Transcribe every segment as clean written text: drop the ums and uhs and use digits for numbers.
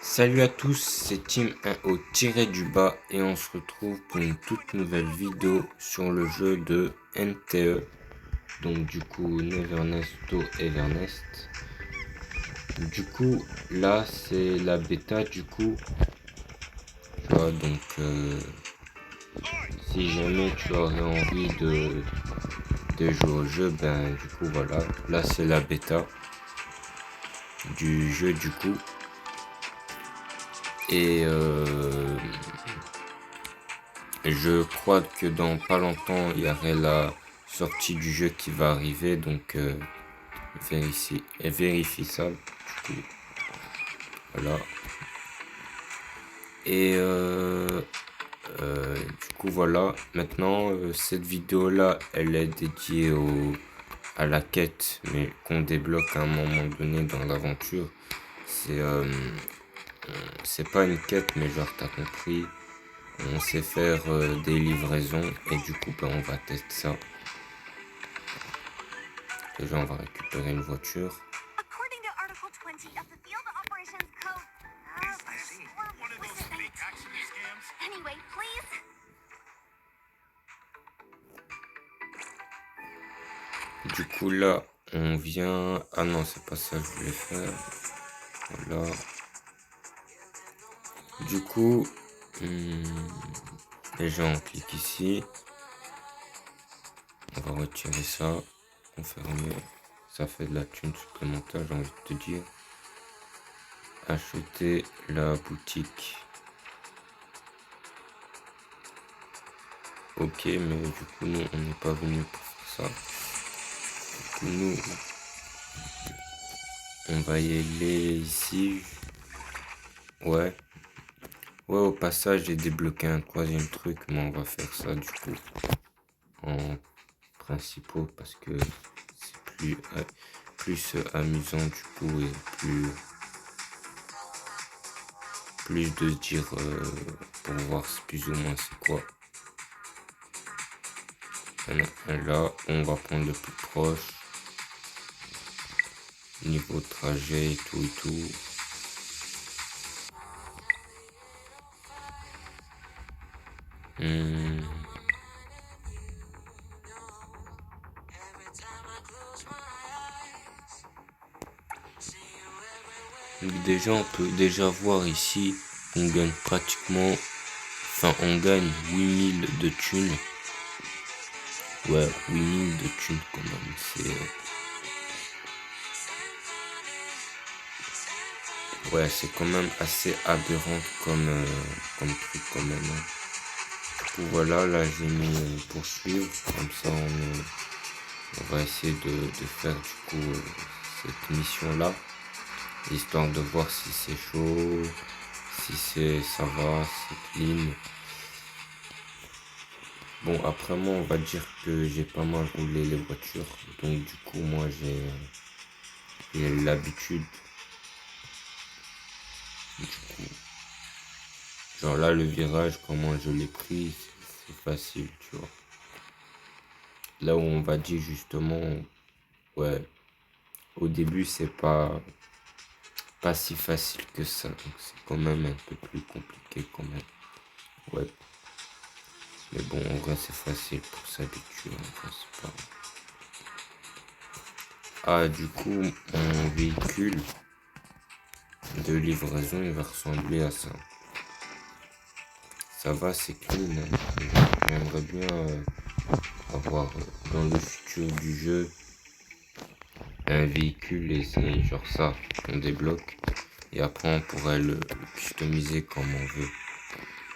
Salut à tous, c'est Team 1 tiré du bas et on se retrouve pour une toute nouvelle vidéo sur le jeu de NTE. Donc du coup Nevernest to Evernest. Du coup là c'est la bêta du coup. Tu vois donc si jamais tu aurais envie de jouer au jeu, ben du coup voilà, là c'est la bêta du jeu du coup. Et je crois que dans pas longtemps, il y aurait la sortie du jeu qui va arriver, donc vérifie ça. Du coup, voilà. Et du coup, voilà. Maintenant, cette vidéo-là, elle est dédiée à la quête, mais qu'on débloque à un moment donné dans l'aventure. C'est pas une quête, mais genre, t'as compris. On sait faire des livraisons et du coup, ben, on va tester ça. Déjà, on va récupérer une voiture. Du coup, là, on vient... Ah non, c'est pas ça que je voulais faire. Voilà. Du coup, déjà, on clique ici. On va retirer ça. Confirmer. Ça fait de la thune supplémentaire, j'ai envie de te dire. Acheter la boutique. Ok, mais du coup, nous, on n'est pas venu pour faire ça. Du coup, nous, on va y aller ici. Ouais. Ouais, au passage, j'ai débloqué un troisième truc, mais on va faire ça, du coup, en principaux, parce que c'est plus amusant, du coup, et plus de se dire, pour voir plus ou moins c'est quoi. Là, on va prendre le plus proche. Niveau trajet et tout et tout. Donc déjà, on peut déjà voir ici qu'on gagne pratiquement... Enfin, on gagne 8000 de thunes. Ouais, 8000 de thunes quand même. Ouais, c'est quand même assez aberrant comme truc quand même. Hein. Du coup, voilà, là j'ai mis poursuivre. Comme ça, on va essayer de faire du coup cette mission-là. Histoire de voir si c'est chaud, si ça va, c'est clean. Bon, après moi, on va dire que j'ai pas mal roulé les voitures. Donc du coup, moi j'ai l'habitude. Du coup, genre là, le virage, comment je l'ai pris, c'est facile, tu vois. Là où on va dire justement, ouais, au début, c'est pas si facile que ça. Donc c'est quand même un peu plus compliqué quand même. Ouais. Mais bon, en vrai, c'est facile pour s'habituer. En vrai, c'est pas... Ah, du coup, mon véhicule de livraison, il va ressembler à ça. Ça va, c'est clean. Hein. J'aimerais bien avoir dans le futur du jeu un véhicule et c'est genre ça qu'on débloque. Et après, on pourrait le customiser comme on veut.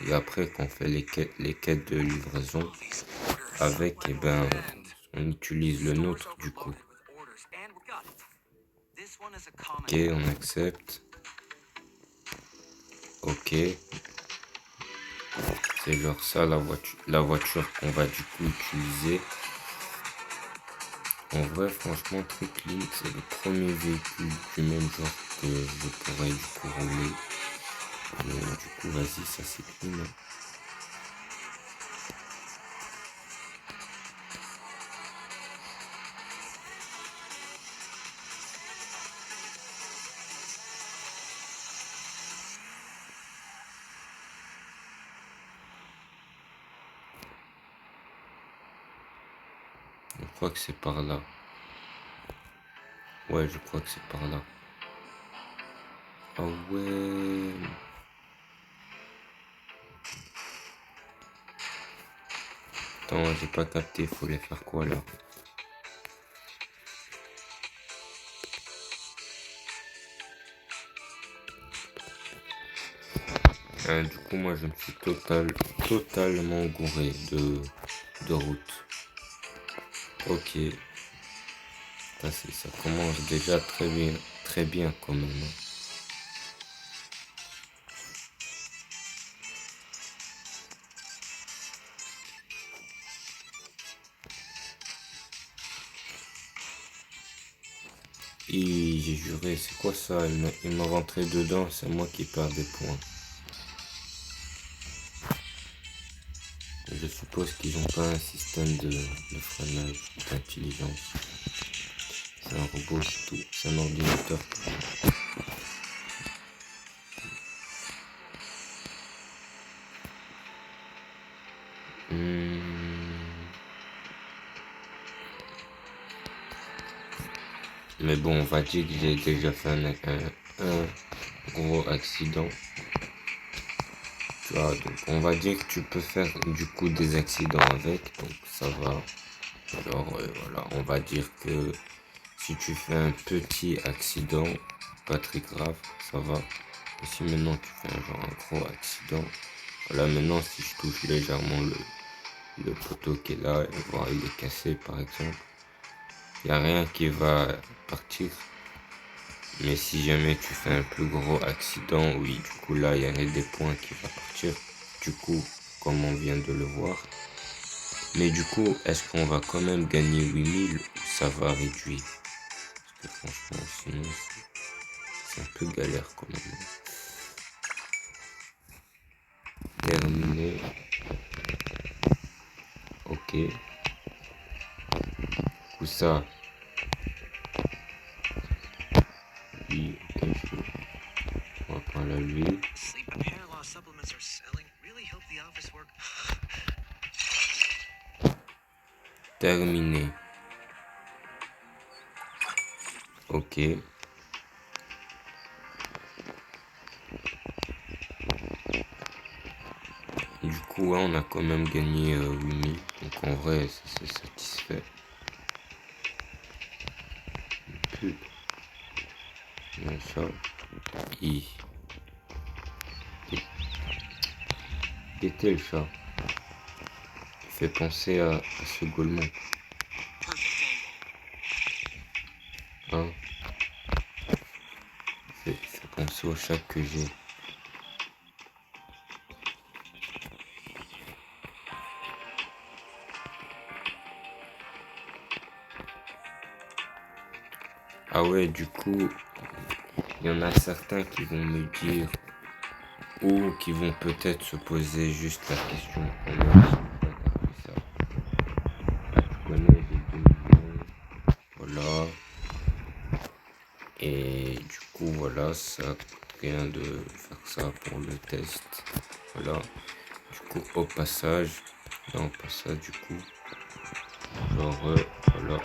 Et après, quand on fait les quêtes de livraison avec, et ben, on utilise le nôtre du coup. Ok, on accepte. Ok. C'est genre ça la voiture qu'on va du coup utiliser. En vrai, franchement, très clean. C'est le premier véhicule du même genre que je pourrais du coup rouler. Mais du coup, vas-y, ça c'est clean. Hein. crois que c'est par là. Ouais, je crois que c'est par là. Ah ouais. Attends, j'ai pas capté, faut les faire quoi là? Du coup, moi je me suis totalement gouré de route. Ok, ça commence déjà très bien quand même, hein. Et j'ai juré, c'est quoi ça? Il m'a rentré dedans, c'est moi qui perds des points. Je suppose qu'ils ont pas un système de freinage d'intelligence. C'est un robot, c'est tout. C'est un ordinateur. Hmm. Mais bon, on va dire que j'ai déjà fait un gros accident. Tu vois, donc on va dire que tu peux faire du coup des accidents avec, donc ça va. Genre, voilà, on va dire que si tu fais un petit accident, pas très grave, ça va. Et si maintenant tu fais un gros accident, voilà, maintenant si je touche légèrement le poteau qui est là, et voir il est cassé par exemple, il n'y a rien qui va partir. Mais si jamais tu fais un plus gros accident, oui, du coup là, il y a des points qui vont partir. Du coup, comme on vient de le voir. Mais du coup, est-ce qu'on va quand même gagner 8000 ou ça va réduire? Parce que franchement, sinon, c'est un peu galère quand même. Terminé. Ok. Où ça? Oui, ok, on va prendre la lui. Terminé. Ok. Du coup, ouais, on a quand même gagné 8000. Donc en vrai, c'est satisfait. Pub. Bien ça. I. Était le chat. Il fait penser à ce Golemon. Hein? Il fait penser au chat que j'ai. Ah ouais, du coup, il y en a certains qui vont me dire, ou qui vont peut-être se poser juste la question, comment est-ce que ça? Ah, tu connais les 2 millions, voilà. Et du coup, voilà, ça coûte rien de faire ça pour le test. Voilà. Du coup, au passage, là on passe ça du coup. Genre, voilà.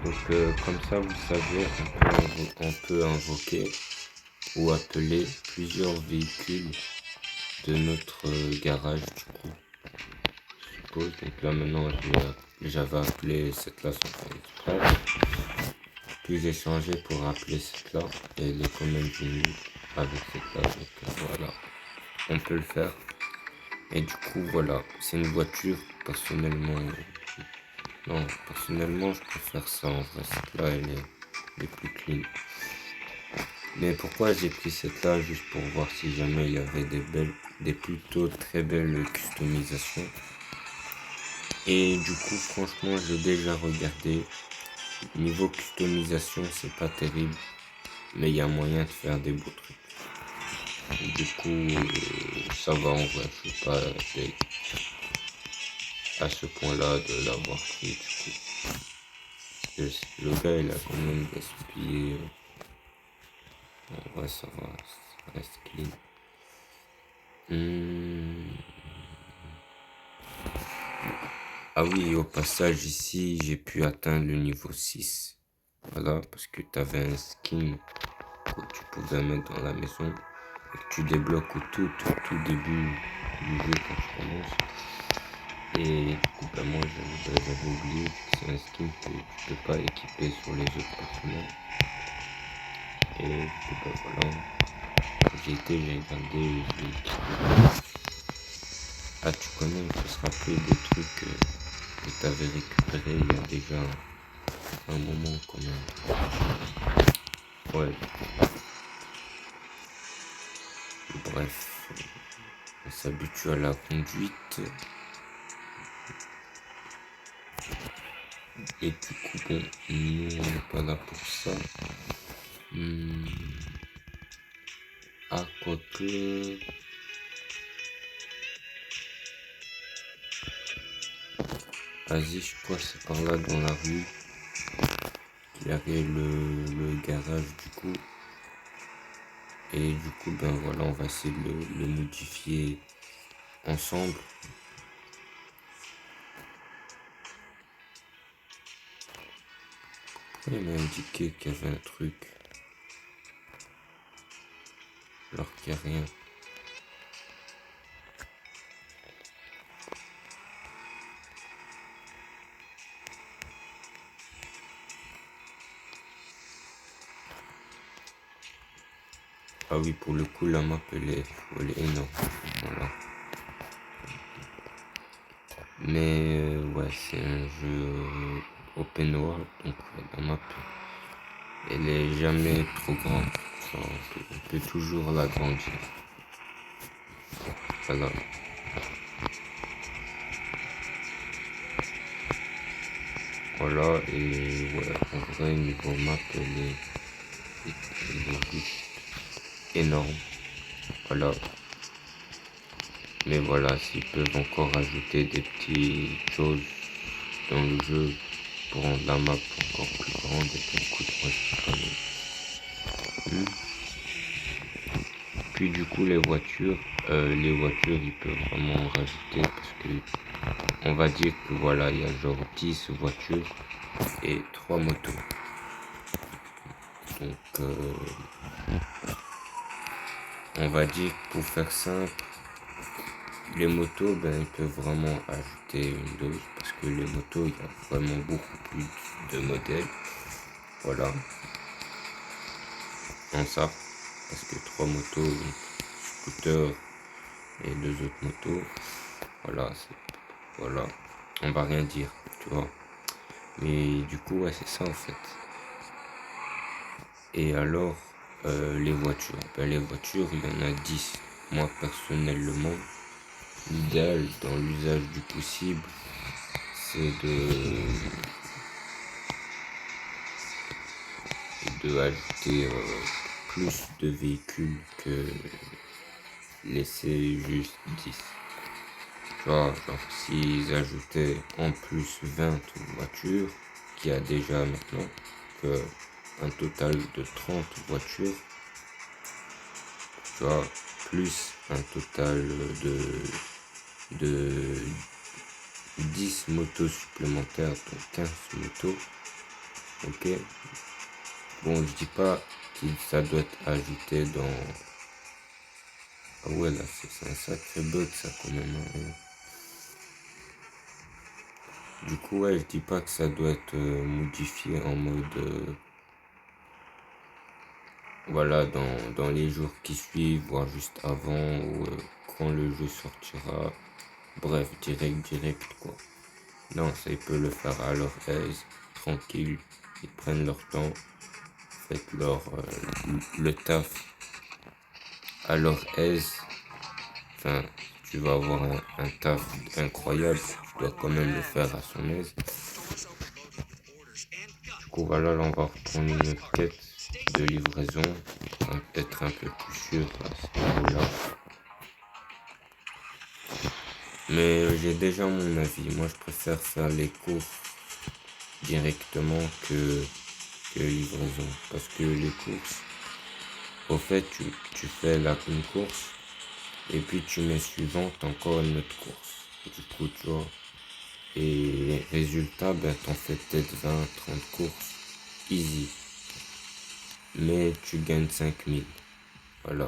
Donc, comme ça, vous savez, on peut invoquer ou appeler plusieurs véhicules de notre garage du coup. Je suppose. Donc là maintenant, j'avais appelé cette là sans faire exprès. Puis j'ai changé pour appeler cette là et elle est quand même venue avec cette là. Donc voilà, on peut le faire. Et du coup, voilà, c'est une voiture personnellement. Non, personnellement, je préfère ça en vrai. Cette là, elle est plus clean. Mais pourquoi j'ai pris cette là? Juste pour voir si jamais il y avait des plutôt très belles customisations. Et du coup, franchement, j'ai déjà regardé. Niveau customisation, c'est pas terrible, mais il y a moyen de faire des beaux trucs. Du coup, ça va en vrai, je suis pas à ce point-là de l'avoir pris, du coup. Le gars, il a quand même gaspillé. En vrai, ça va, ça reste clean. Ah oui, au passage, ici, j'ai pu atteindre le niveau 6. Voilà, parce que tu avais un skin que tu pouvais mettre dans la maison et que tu débloques au tout début du jeu quand tu commences. Et du coup, ben moi, j'avais oublié que c'est un skin que tu peux pas équiper sur les autres personnages. Et du coup, ben voilà, j'ai regardé, je l'ai équipé. Ah, tu connais, il faut se rappeler des trucs que tu avais récupérés il y a déjà un moment quand même. Ouais, bref, on s'habitue à la conduite. Et du coup, bon, nous, on n'est pas là pour ça. Ah, quoique. Vas-y, je crois que c'est par là dans la rue qu'il y avait le garage du coup. Et du coup, ben voilà, on va essayer de le modifier ensemble. Pourquoi il m'a indiqué qu'il y avait un truc alors qu'il n'y a rien? Ah oui, pour le coup, la map, elle est énorme. Voilà. Mais ouais, c'est un jeu open world, donc la map, elle est jamais trop grande. Genre, on peut toujours l'agrandir. Voilà. Voilà, et ouais, en vrai, niveau map, elle est juste énorme. Voilà. Mais voilà, s'ils peuvent encore ajouter des petites choses dans le jeu pour rendre la map encore plus grande, et puis écoute, moi je suis pas mal. Puis du coup, les voitures, ils peuvent vraiment en rajouter parce que on va dire que voilà, il y a genre 10 voitures et 3 motos. Donc, on va dire que pour faire simple, les motos, ben, ils peuvent vraiment ajouter une dose parce que les motos, il y a vraiment beaucoup plus de modèles. Voilà, en ça, parce que 3 motos, donc scooter et 2 autres motos, voilà, voilà, on va rien dire, tu vois. Mais du coup, ouais, c'est ça en fait. Et alors, les voitures. Ben, les voitures, il y en a 10. Moi, personnellement, l'idéal dans l'usage du possible, c'est de ajouter plus de véhicules que laisser juste 10. Tu vois, genre s'ils ajoutaient en plus 20 voitures, qu'il y a déjà maintenant, que un total de 30 voitures, tu vois, plus un total de 10 motos supplémentaires, donc 15 motos, ok. Bon, je dis pas que ça doit être ajouté dans... Ah ouais, là, c'est un sacré bug, ça, quand même, hein. Du coup, ouais, je dis pas que ça doit être modifié en mode... voilà, dans les jours qui suivent, voire juste avant, ou quand le jeu sortira. Bref, direct, quoi. Non, ça, ils peuvent le faire à leur aise, tranquille. Ils prennent leur temps. fait le taf à leur aise. Enfin, tu vas avoir un taf incroyable, tu dois quand même le faire à son aise. Du coup, voilà, là, on va reprendre une quête de livraison. On va peut-être un peu plus sûr à ce niveau-là. Mais j'ai déjà mon avis. Moi, je préfère faire les courses directement que livraison. Parce que les courses, au fait, tu fais une course et puis tu mets suivante encore une autre course. Du coup, tu vois. Et résultat, ben, t'en fais peut-être 20, 30 courses. Easy. Mais tu gagnes 5000. Voilà.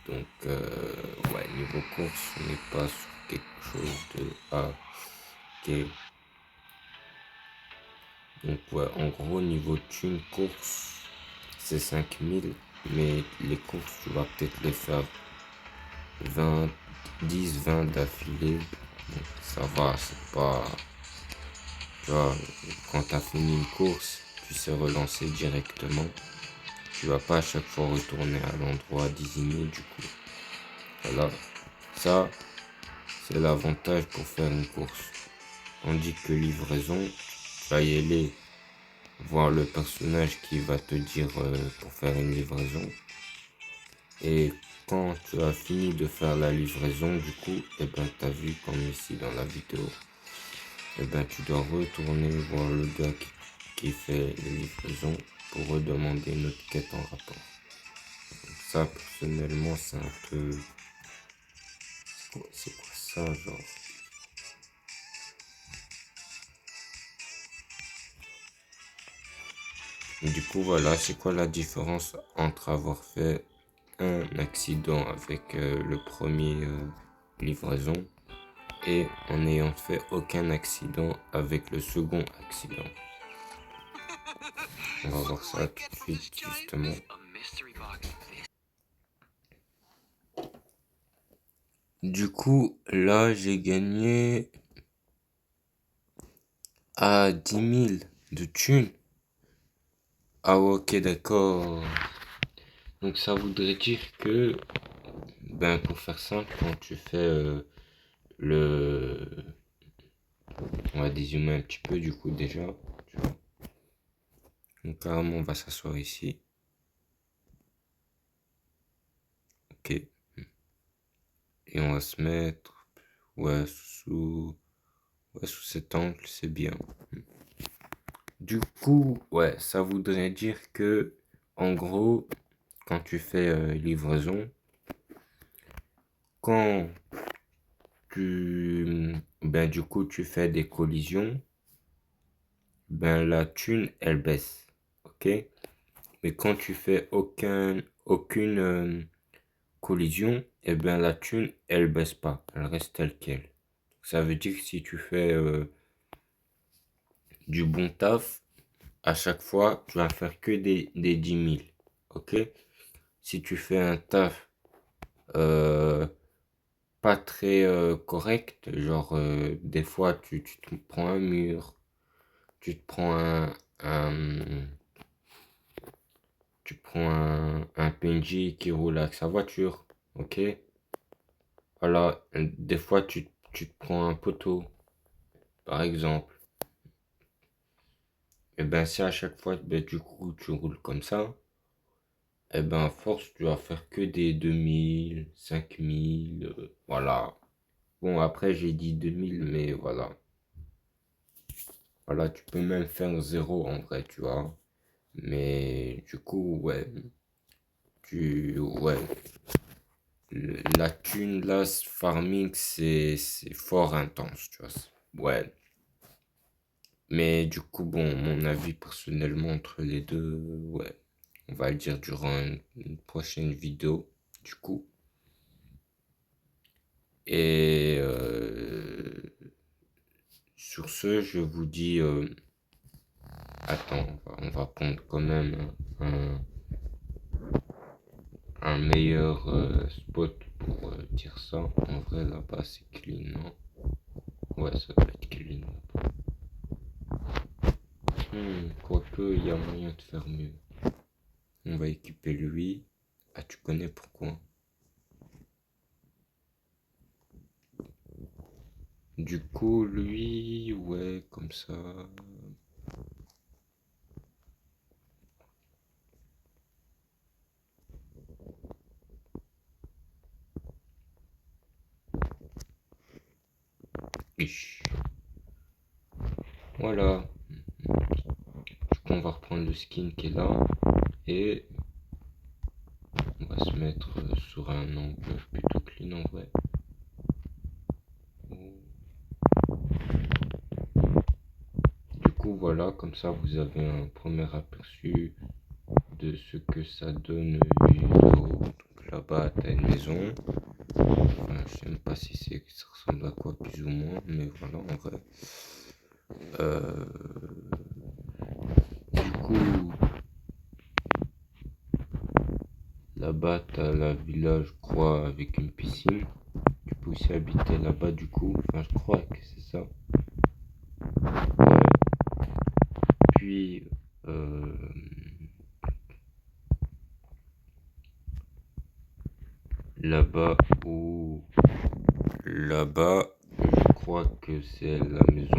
Donc, ouais, niveau course, on n'est pas sur quelque chose de ok. Donc, ouais, en gros, niveau thune course, c'est 5000. Mais les courses, tu vas peut-être les faire 20, 10, 20 d'affilée. Donc, ça va, c'est pas. Tu vois, quand tu as fini une course, tu sais relancer directement. Tu vas pas à chaque fois retourner à l'endroit désigné du coup. Voilà. Ça, c'est l'avantage pour faire une course. Tandis que livraison, tu vas y aller voir le personnage qui va te dire pour faire une livraison. Et quand tu as fini de faire la livraison, du coup, et ben t'as vu comme ici dans la vidéo, et ben tu dois retourner voir le gars qui fait les livraisons pour redemander une autre quête en rapport. Donc ça, personnellement, c'est un peu... C'est quoi ça, genre? Du coup, voilà, c'est quoi la différence entre avoir fait un accident avec le premier livraison et en n'ayant fait aucun accident avec le second accident? On va voir ça tout de suite, justement. Du coup, là, j'ai gagné à 10 000 de thunes. Ah, ok, d'accord. Donc, ça voudrait dire que, ben, pour faire simple, quand tu fais le... On va dézoomer un petit peu, du coup, déjà. Tu vois. Donc, carrément, on va s'asseoir ici. Ok. Et on va se mettre, ouais, sous cet angle, c'est bien. Du coup, ouais, ça voudrait dire que, en gros, quand tu fais livraison, quand ben du coup, tu fais des collisions, ben la thune, elle baisse, ok? Mais quand tu fais aucune collision, et ben la thune, elle baisse pas, elle reste telle quelle. Ça veut dire que si tu fais du bon taf, à chaque fois, tu vas faire que des 10 000, ok? Si tu fais un taf euh, pas très correct, genre des fois tu te prends un mur, tu te prends un, tu prends un PNJ qui roule avec sa voiture, ok? Voilà, des fois tu te prends un poteau, par exemple. Et ben si à chaque fois, ben, du coup, tu roules comme ça, et ben à force, tu vas faire que des 2000 5000 voilà. Bon, après, j'ai dit 2000 mais voilà. Voilà, tu peux même faire zéro en vrai, tu vois. Mais du coup, ouais, ouais, la thune, là, ce farming, c'est fort intense, tu vois. Ouais. Mais du coup, bon, mon avis personnellement entre les deux, ouais, on va le dire durant une prochaine vidéo, du coup. Et sur ce, je vous dis, attends, on va prendre quand même un meilleur spot pour dire ça. En vrai, là-bas, c'est clean, non? Ouais, ça doit être clean là-bas. Quoique, il y a moyen de faire mieux. on va équiper lui. Ah, tu connais pourquoi? Du coup, lui, ouais, comme ça. Ish. Voilà. Du coup, on va reprendre le skin qui est là. Et on va se mettre sur un angle plutôt clean en vrai. Du coup, voilà, comme ça, vous avez un premier aperçu de ce que ça donne vidéo. Donc là-bas, t'as une maison. Enfin, je sais même pas si ça ressemble à quoi plus ou moins, mais voilà, en vrai. Euh, du coup, là-bas, t'as la villa, je crois, avec une piscine. Tu peux aussi habiter là-bas, du coup. Enfin, je crois que c'est ça. Puis, là-bas où là-bas, je crois que c'est la maison.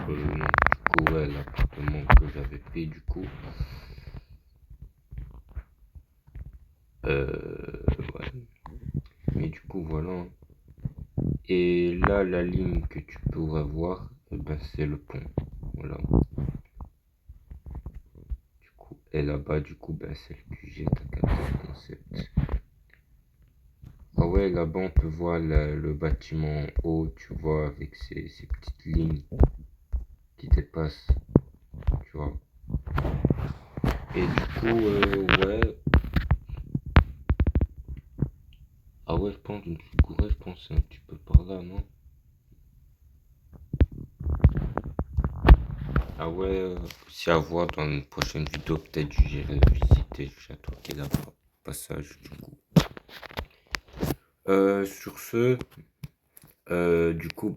Non, du coup, ouais, l'appartement que j'avais pris, du coup. Ouais. Mais du coup, voilà. Et là, la ligne que tu pourras voir, eh ben, c'est le pont. Voilà. Du coup, et là-bas, du coup, ben, c'est le QG, t'as capté le concept. Ah ouais, là-bas, on peut voir le bâtiment en haut, tu vois, avec ces petites lignes qui dépassent, tu vois. Et du coup, ouais. Ah ouais, je pense, une Kougouré, je pense, c'est un petit peu par là, non? Ah ouais, c'est à voir dans une prochaine vidéo, peut-être j'irai visiter le château qui est là-bas, passage, du coup. Sur ce, du coup,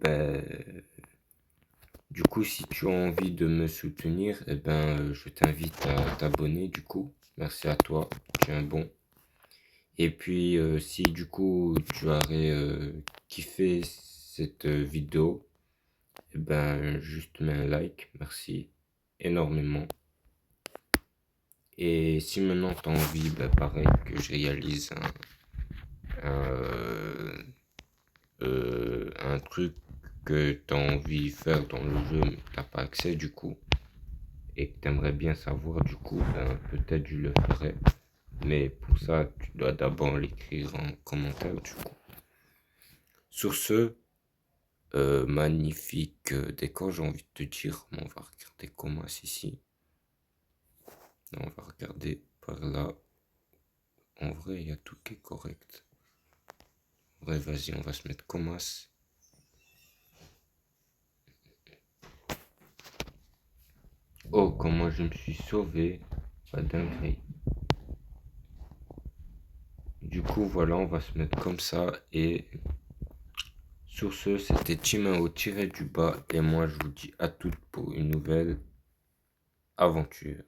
si tu as envie de me soutenir, eh ben, je t'invite à t'abonner, du coup. Merci à toi, tu es un bon. Et puis, si du coup tu aurais kiffé cette vidéo, eh ben, juste mets un like, merci énormément. Et si maintenant tu as envie, ben, pareil, que je réalise un truc que tu as envie de faire dans le jeu, mais que tu pas accès du coup, et que tu aimerais bien savoir du coup, ben, peut-être je le ferai. Mais pour ça, tu dois d'abord l'écrire en commentaire du coup. Sur ce, magnifique décor, j'ai envie de te dire. On va regarder comment ici. On va regarder par là. En vrai, il y a tout qui est correct. Ouais, vas-y, on va se mettre Comas. Oh, comment je me suis sauvé. Pas dinguerie. Du coup, voilà, on va se mettre comme ça. Et sur ce, c'était Timain au tiré du bas. Et moi, je vous dis à toutes pour une nouvelle aventure.